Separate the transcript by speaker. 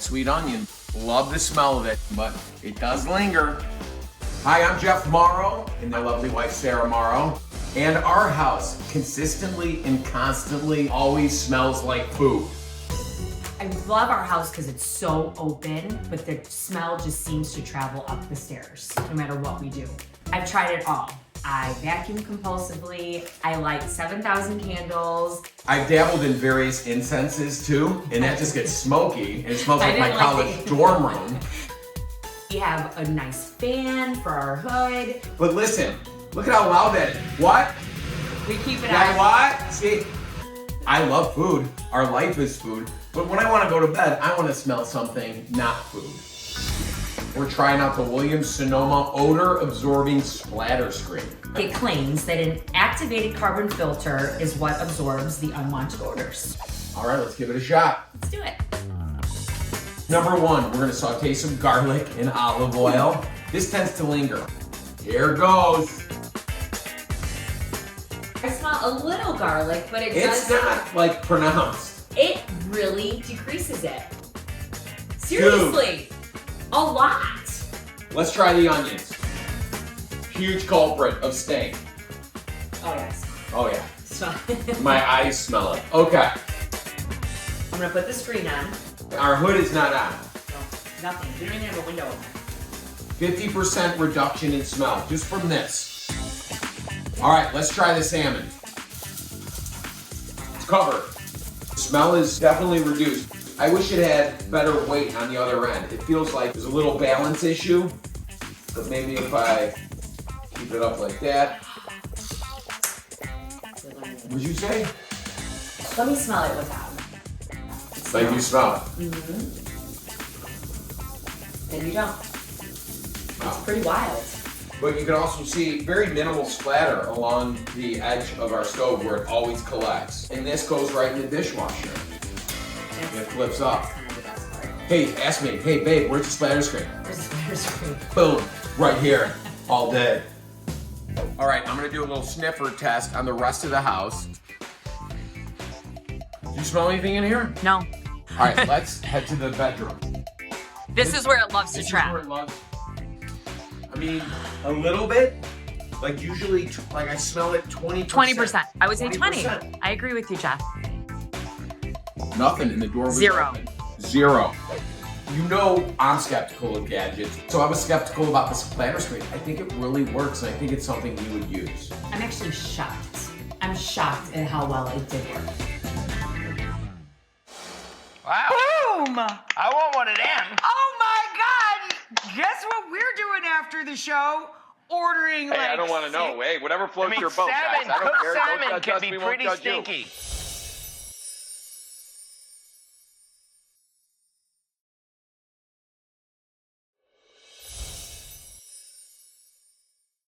Speaker 1: sweet onion. Love the smell of it, but it does linger. Hi, I'm Jeff Mauro and my lovely wife, Sarah Mauro. And our house consistently and constantly always smells like food.
Speaker 2: I love our house because it's so open, but the smell just seems to travel up the stairs, no matter what we do. I've tried it all. I vacuum compulsively. I light 7,000 candles.
Speaker 1: I've dabbled in various incenses too, and that just gets smoky, and it smells like my college dorm room.
Speaker 2: We have a nice fan for our hood.
Speaker 1: But listen, look at how loud that is. What?
Speaker 2: We keep it
Speaker 1: Yeah,
Speaker 2: on.
Speaker 1: what? See, I love food. Our life is food. But when I want to go to bed, I want to smell something not food. We're trying out the Williams-Sonoma Odor-Absorbing Splatter Screen.
Speaker 2: It claims that an activated carbon filter is what absorbs the unwanted odors.
Speaker 1: All right, let's give it a shot.
Speaker 2: Let's do it.
Speaker 1: Number one, we're gonna saute some garlic in olive oil. This tends to linger. Here goes.
Speaker 2: I smell a little garlic, but
Speaker 1: It's not like pronounced.
Speaker 2: It really decreases it. Seriously, a lot.
Speaker 1: Let's try the onions. Huge culprit of stink.
Speaker 2: Oh yes.
Speaker 1: Oh yeah,
Speaker 2: Smell.
Speaker 1: my eyes smell it. Okay,
Speaker 2: I'm gonna put the screen on.
Speaker 1: our hood is not on.
Speaker 2: No, nothing. We don't even have a window open.
Speaker 1: 50% reduction in smell, just from this. All right, let's try the salmon. It's covered. The smell is definitely reduced. I wish it had better weight on the other end. It feels like there's a little balance issue, but maybe if I keep it up like that. What'd you say?
Speaker 2: Let me smell it without.
Speaker 1: Like you smell it.
Speaker 2: Mm-hmm. And you don't.
Speaker 1: Wow.
Speaker 2: It's pretty wild.
Speaker 1: But you can also see very minimal splatter along the edge of our stove where it always collects. And this goes right in the dishwasher. And it flips up.
Speaker 2: Kind of the best part.
Speaker 1: Hey, ask me, hey babe, where's the splatter screen?
Speaker 2: Where's the splatter screen?
Speaker 1: Boom, right here, all day. All right, I'm gonna do a little sniffer test on the rest of the house. Do you smell anything in here?
Speaker 2: No.
Speaker 1: All right, let's head to the bedroom.
Speaker 2: This is where it loves to
Speaker 1: This is
Speaker 2: trap.
Speaker 1: where it loves- I mean, a little bit. Like usually, like I smell it 20%.
Speaker 2: 20%. I would say 20.
Speaker 1: 20%.
Speaker 2: I agree with you, Jeff.
Speaker 1: Nothing in the door was
Speaker 2: Zero.
Speaker 1: open. Zero. You know I'm skeptical of gadgets, so I was skeptical about the splatter screen. I think it really works, and I think it's something you would use.
Speaker 2: I'm actually shocked. I'm shocked at how well it did work.
Speaker 3: Wow.
Speaker 4: Boom!
Speaker 3: I want one at end.
Speaker 4: Oh my God! Guess what we're doing after the show? Ordering
Speaker 3: Hey,
Speaker 4: like
Speaker 3: I don't want to know. Hey, whatever floats your boat, guys.
Speaker 5: salmon,
Speaker 3: I don't
Speaker 5: cooked
Speaker 3: care.
Speaker 5: salmon
Speaker 3: Don't judge
Speaker 5: can
Speaker 3: us.
Speaker 5: be
Speaker 3: We won't
Speaker 5: pretty
Speaker 3: judge you.
Speaker 5: stinky.